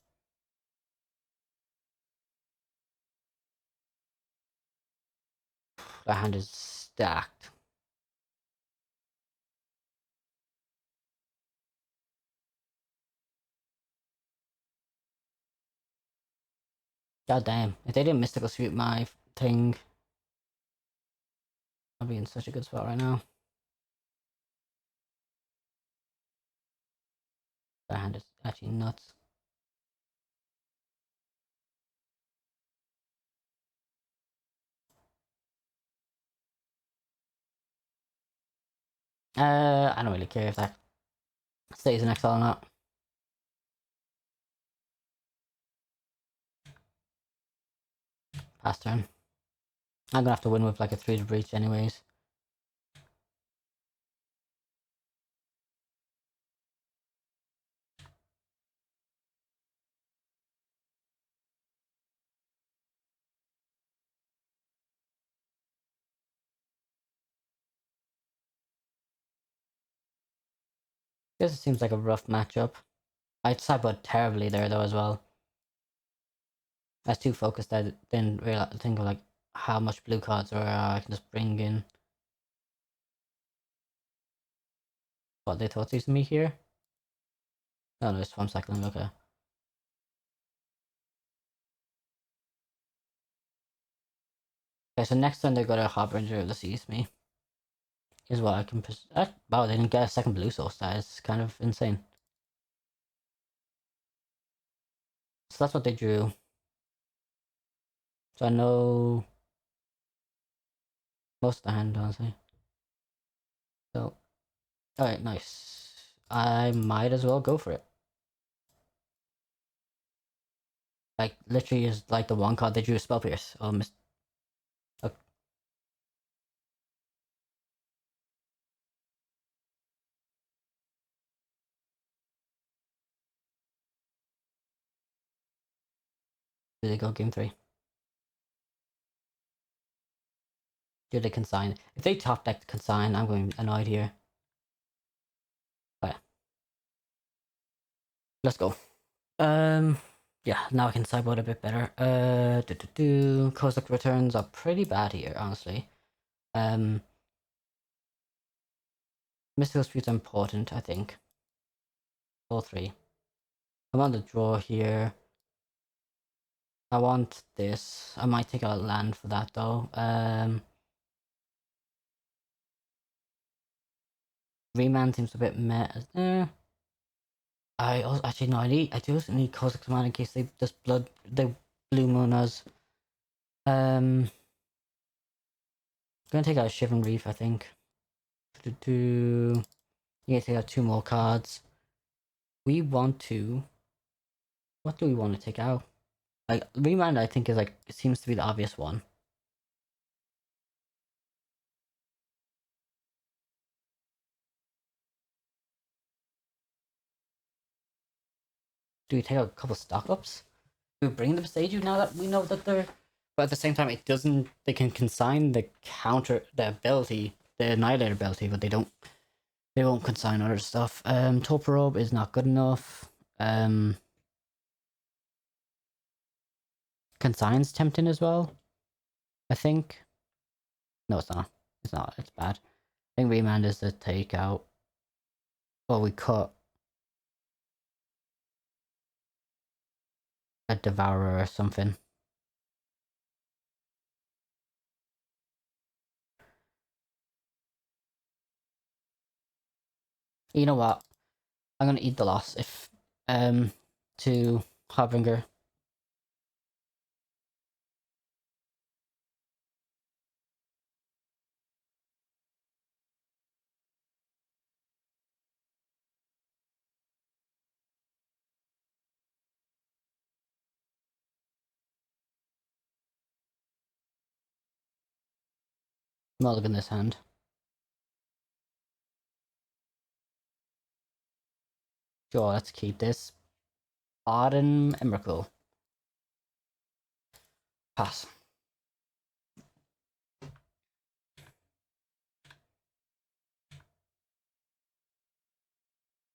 That hand is stacked. God damn. If they didn't mystical sweep my thing, I'd be in such a good spot right now. That hand is actually nuts. I don't really care if that stays in exile or not. Pass turn. I'm gonna have to win with like a 3 to breach anyways. This seems like a rough matchup. I sideboard terribly there though as well. I was too focused. I didn't really think of like how much blue cards or I can just bring in. What they thought using me here? Oh no, it's Swamp Cycling. Okay. Okay, so next turn they got a Harbinger to seize me. Is what I can. Wow, they didn't get a second blue source. That is kind of insane. So that's what they drew. So I know most of the hand, honestly. So, alright, nice. I might as well go for it. Like, literally is like the one card they drew Spell Pierce. Oh, okay. Do they go game 3? Do they consign? If they top deck consign, I'm going annoyed here. Okay. Let's go. Yeah, now I can sideboard a bit better. Kozak returns are pretty bad here, honestly. Mystical Spirits are important, I think. All 3. I'm on the draw here. I want this. I might take a land for that though. Remand seems a bit meh. I also actually no. I do also need Kozak Command in case they just they blue moon us. I'm gonna take out Shivering Reef. I think. You can take out 2 more cards. We want to. What do we want to take out? Like Remand, I think is like it seems to be the obvious one. Do we take out a couple stock ups? Do we bring them Sage now that we know that they're. But at the same time, it doesn't. They can consign the the ability, the Annihilator ability, but they don't. They won't consign other stuff. Torporobe is not good enough. Consign's tempting as well. I think. No, it's not. It's not. It's bad. I think Remand is the takeout. Or we cut a Devourer or something. You know what? I'm gonna eat the loss if to Harbinger. Mulligan this hand. Sure, let's keep this. Arden Emrakul. Pass.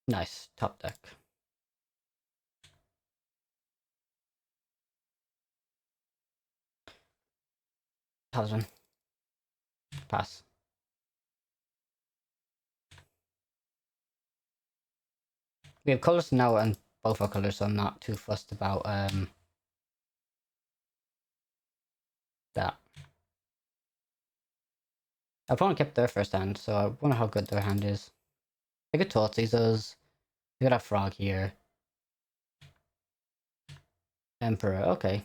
Nice. Top deck. Talisman. Pass. We have colors now and both our colors, so I'm not too fussed about that. Our opponent kept their first hand, so I wonder how good their hand is. They could Thoughtseize us. We got a frog here. Emperor, okay.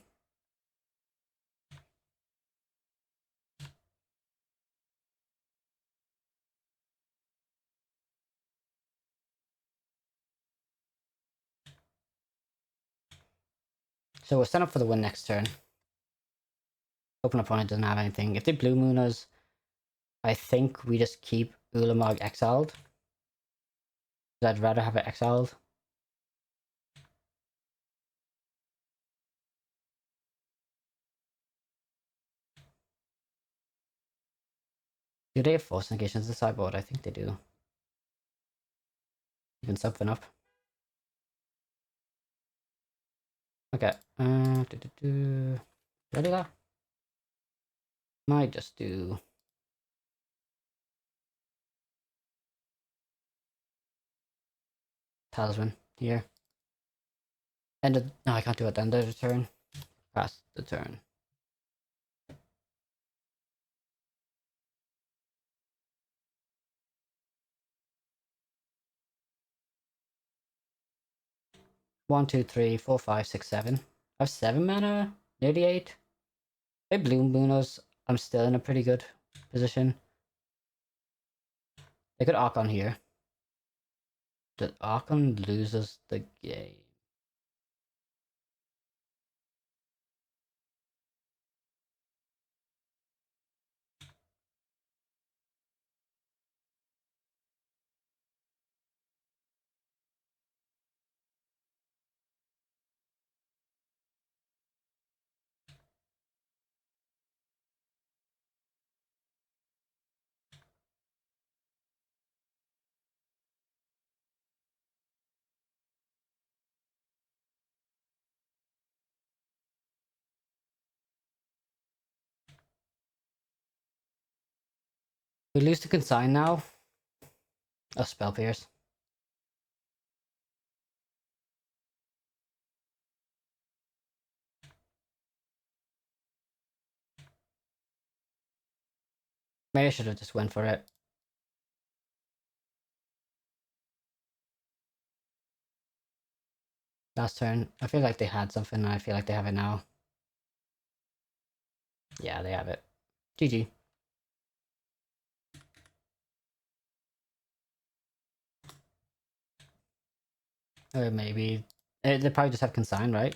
So we're set up for the win next turn. Open opponent doesn't have anything. If they blue moon us, I think we just keep Ulamog exiled. I'd rather have it exiled. Do they have force negations in the sideboard? I think they do. Even something up. Okay. Ready that? Might just do Talisman here. End of no, I can't do it. End of the turn. Pass the turn. One, two, three, four, five, six, seven. I have 7 mana, nearly 8. They bloom Bunos. I'm still in a pretty good position. They could Archon here. The Archon loses the game. We lose to Consign now. Oh, Spell Pierce. Maybe I should have just went for it. Last turn. I feel like they had something and I feel like they have it now. Yeah, they have it. GG. Or maybe... They probably just have Consign, right?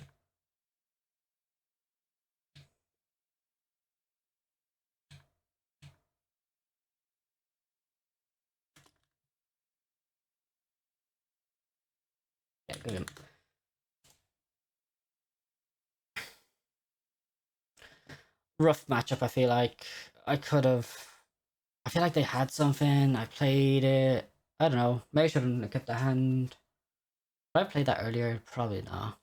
Yeah, good. Rough matchup, I feel like. I could have... I feel like they had something. I played it. I don't know. Maybe I shouldn't have kept the hand. Did I played that earlier? Probably not.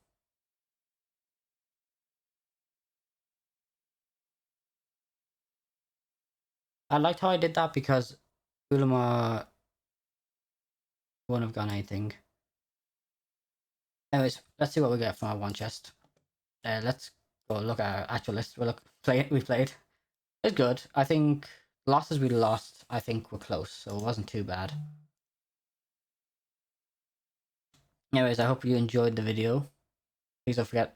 I liked how I did that because Ulama wouldn't have gone anything. Anyways, let's see what we get from our one chest. Let's go look at our actual list. We played. It's good. I think losses we lost, I think were close, so it wasn't too bad. Anyways, I hope you enjoyed the video. Please don't forget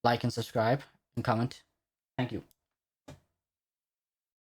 like and subscribe and comment. Thank you.